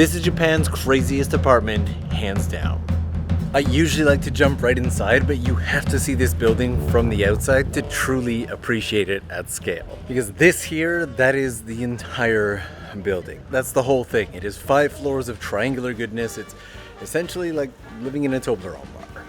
This is Japan's craziest apartment, hands down. I usually like to jump right inside, but you have to see this building from the outside to truly appreciate it at scale. Because this here, that is the entire building. That's the whole thing. It is 5 floors of triangular goodness. It's essentially like living in a Toblerone bar.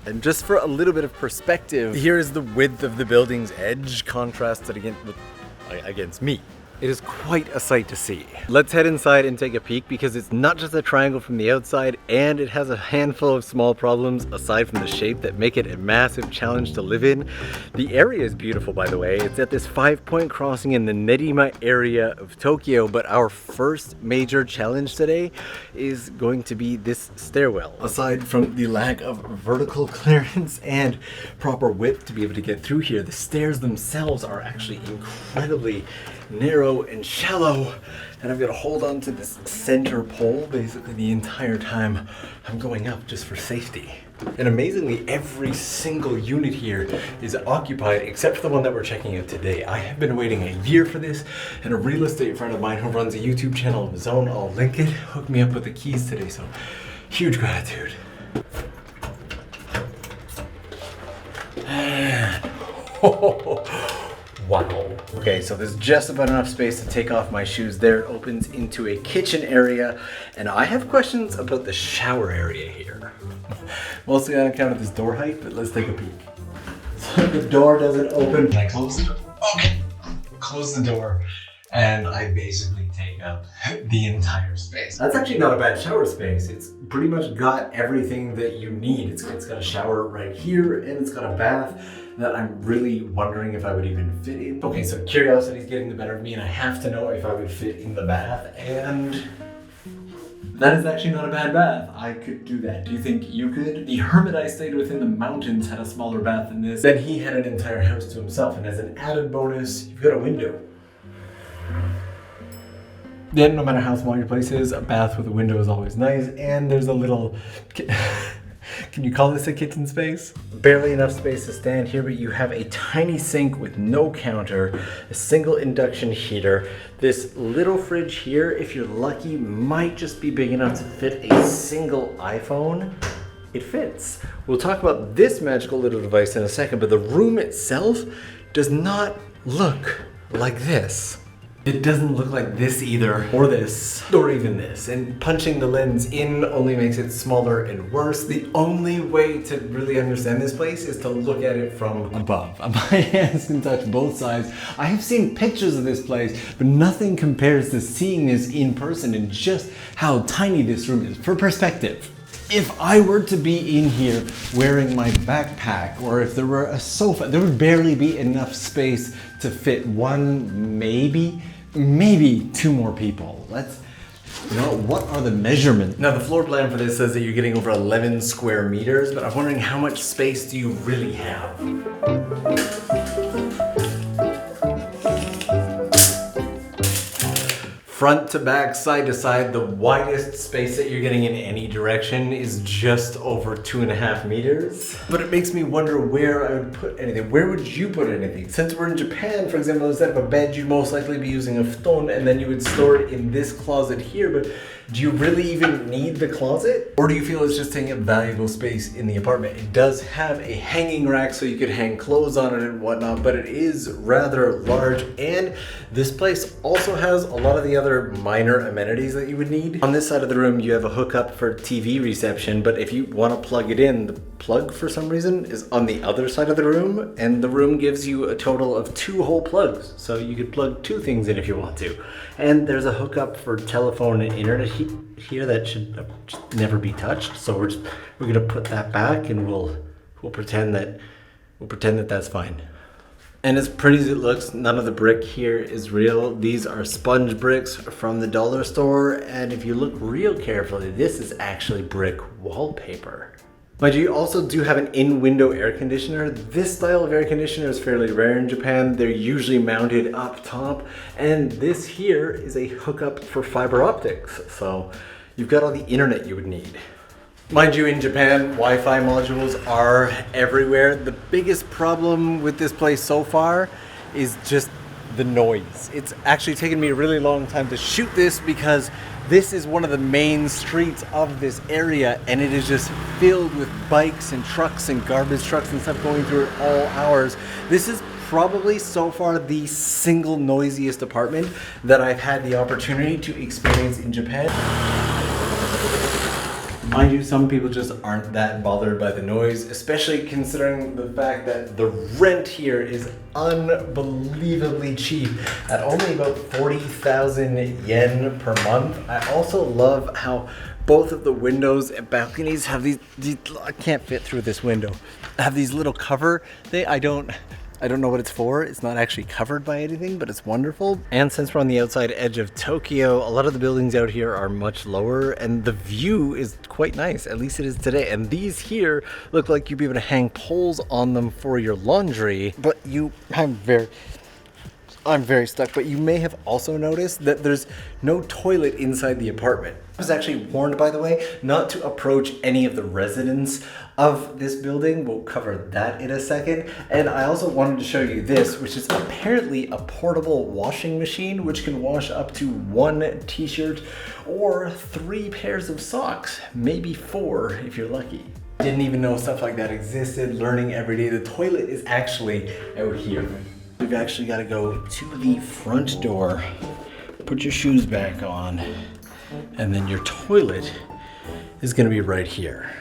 And just for a little bit of perspective, here is the width of the building's edge contrasted against me. It is quite a sight to see. Let's head inside and take a peek because it's not just a triangle from the outside, and it has a handful of small problems aside from the shape that make it a massive challenge to live in. The area is beautiful, by the way. It's at this 5-point crossing in the Nerima area of Tokyo, but our first major challenge today is going to be this stairwell. Aside from the lack of vertical clearance and proper width to be able to get through here, the stairs themselves are actually incredibly narrow and shallow, and I've got to hold on to this center pole basically the entire time I'm going up just for safety. And amazingly, every single unit here is occupied except for the one that we're checking out today. I have been waiting a year for this, and a real estate friend of mine who runs a YouTube channel of his own, I'll link it, hooked me up with the keys today, so huge gratitude. Wow. Okay, so there's just about enough space to take off my shoes there. It opens into a kitchen area, and I have questions about the shower area here. Mostly on account of this door height, but let's take a peek. So the door doesn't open. Can I close the door? Okay. Close the door, and I basically take up the entire space. That's actually not a bad shower space. It's pretty much got everything that you need. It's got a shower right here, and it's got a bath that I'm really wondering if I would even fit in. Okay, so curiosity's getting the better of me, and I have to know if I would fit in the bath, and that is actually not a bad bath. I could do that. Do you think you could? The hermit I stayed with in the mountains had a smaller bath than this. Then he had an entire house to himself, and as an added bonus, you've got a window. Then, no matter how small your place is, a bath with a window is always nice, and there's a little... Can you call this a kitchen space? Barely enough space to stand here, but you have a tiny sink with no counter, a single induction heater. This little fridge here, if you're lucky, might just be big enough to fit a single iPhone. It fits. We'll talk about this magical little device in a second, but the room itself does not look like this. It doesn't look like this either, or this, or even this. And punching the lens in only makes it smaller and worse. The only way to really understand this place is to look at it from above. My hands can touch both sides. I have seen pictures of this place, but nothing compares to seeing this in person and just how tiny this room is. For perspective, if I were to be in here wearing my backpack, or if there were a sofa, there would barely be enough space to fit one, maybe 2 more people. What are the measurements? Now the floor plan for this says that you're getting over 11 square meters, but I'm wondering how much space do you really have? Front to back, side to side, the widest space that you're getting in any direction is just over 2.5 meters. But it makes me wonder where I would put anything. Where would you put anything? Since we're in Japan, for example, instead of a bed, you'd most likely be using a futon, and then you would store it in this closet here. But do you really even need the closet? Or do you feel it's just taking up valuable space in the apartment? It does have a hanging rack so you could hang clothes on it and whatnot, but it is rather large, and this place also has a lot of the other minor amenities that you would need. On this side of the room, you have a hookup for TV reception, but if you want to plug it in, the plug for some reason is on the other side of the room, and the room gives you a total of 2 whole plugs, so you could plug 2 things in if you want to. And there's a hookup for telephone and internet here that should never be touched, so we're gonna put that back, and we'll pretend that that's fine. And as pretty as it looks, none of the brick here is real. These are sponge bricks from the dollar store, and if you look real carefully, this is actually brick wallpaper. But you also do have an in-window air conditioner. This style of air conditioner is fairly rare in Japan. They're usually mounted up top, and this here is a hookup for fiber optics. So you've got all the internet you would need. Mind you, in Japan, Wi-Fi modules are everywhere. The biggest problem with this place so far is just the noise. It's actually taken me a really long time to shoot this because This is one of the main streets of this area, and it is just filled with bikes and trucks and garbage trucks and stuff going through at all hours. This is probably so far the single noisiest apartment that I've had the opportunity to experience in Japan. Mind you, some people just aren't that bothered by the noise, especially considering the fact that the rent here is unbelievably cheap at only about 40,000 yen per month. I also love how both of the windows and balconies have these I can't fit through this window, have these little cover thing. I don't know what it's for. It's not actually covered by anything, but it's wonderful. And since we're on the outside edge of Tokyo, a lot of the buildings out here are much lower and the view is quite nice. At least it is today. And these here look like you'd be able to hang poles on them for your laundry, but I'm very stuck, but you may have also noticed that there's no toilet inside the apartment. I was actually warned, by the way, not to approach any of the residents of this building. We'll cover that in a second. And I also wanted to show you this, which is apparently a portable washing machine, which can wash up to 1 t-shirt or 3 pairs of socks, maybe 4 if you're lucky. Didn't even know stuff like that existed, learning every day. The toilet is actually out here. We've actually got to go to the front door, put your shoes back on, and then your toilet is going to be right here.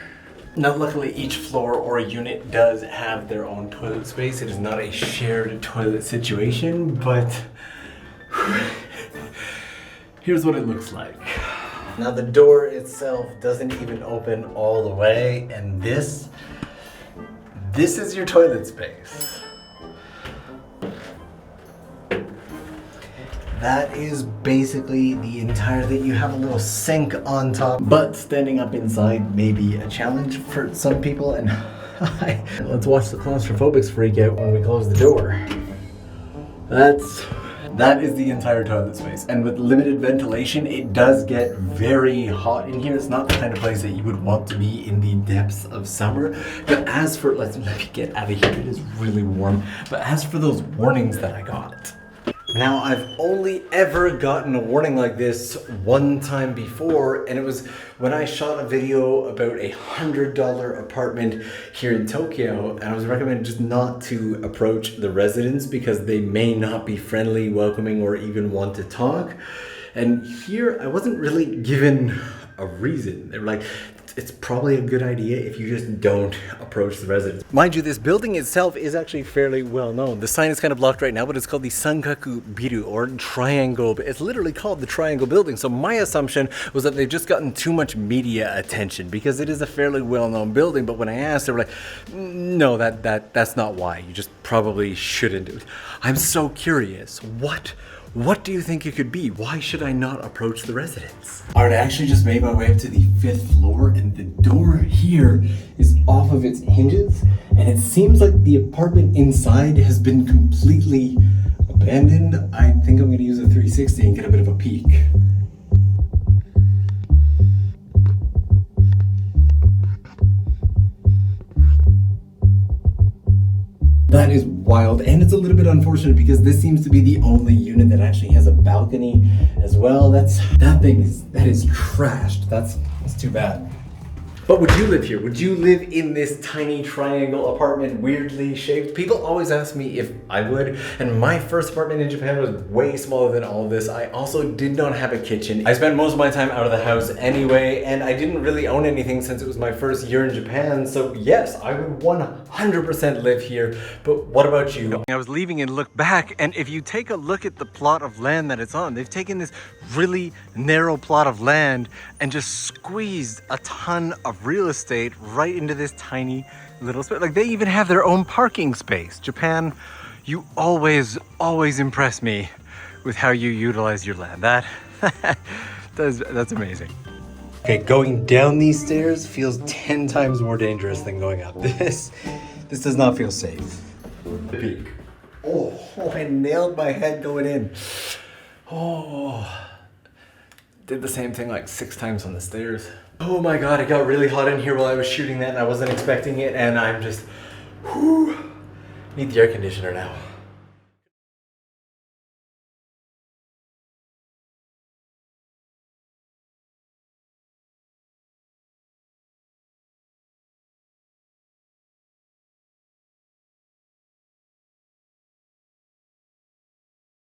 Now, luckily, each floor or unit does have their own toilet space. It is not a shared toilet situation, but here's what it looks like. Now, the door itself doesn't even open all the way, and this is your toilet space. That is basically the entire thing. You have a little sink on top, but standing up inside may be a challenge for some people, and let's watch the claustrophobes freak out when we close the door. That is the entire toilet space. And with limited ventilation, it does get very hot in here. It's not the kind of place that you would want to be in the depths of summer. But as for, let me get out of here, it is really warm. But as for those warnings that I got, now, I've only ever gotten a warning like this one time before, and it was when I shot a video about a $100 apartment here in Tokyo, and I was recommended just not to approach the residents because they may not be friendly, welcoming, or even want to talk. And here, I wasn't really given a reason. They were like, it's probably a good idea if you just don't approach the residents. Mind you, this building itself is actually fairly well known. The sign is kind of blocked right now, but it's called the Sankaku Biru, or Triangle. It's literally called the Triangle Building. So my assumption was that they've just gotten too much media attention because it is a fairly well-known building. But when I asked, they were like, no, that's not why. You just probably shouldn't do it. I'm so curious. What do you think it could be? Why should I not approach the residents? Alright, I actually just made my way up to the 5th floor, and the door here is off of its hinges, and it seems like the apartment inside has been completely abandoned. I think I'm going to use a 360 and get a bit of a peek. That is wild, and it's a little bit unfortunate because this seems to be the only unit that actually has a balcony as well. That is trashed. That's too bad. But would you live here? Would you live in this tiny triangle apartment, weirdly shaped? People always ask me if I would, and my first apartment in Japan was way smaller than all of this. I also did not have a kitchen. I spent most of my time out of the house anyway, and I didn't really own anything since it was my first year in Japan, so yes, I would 100% live here. But what about you? I was leaving and looked back, and if you take a look at the plot of land that it's on, they've taken this really narrow plot of land and just squeezed a ton of real estate right into this tiny little space. Like, they even have their own parking space. Japan, you always impress me with how you utilize your land. That's amazing. Okay, going down these stairs feels 10 times more dangerous than going up. This does not feel safe. The peak. Oh, I nailed my head going in. Oh, did the same thing like 6 times on the stairs. Oh my god, it got really hot in here while I was shooting that, and I wasn't expecting it, and I'm just, need the air conditioner now.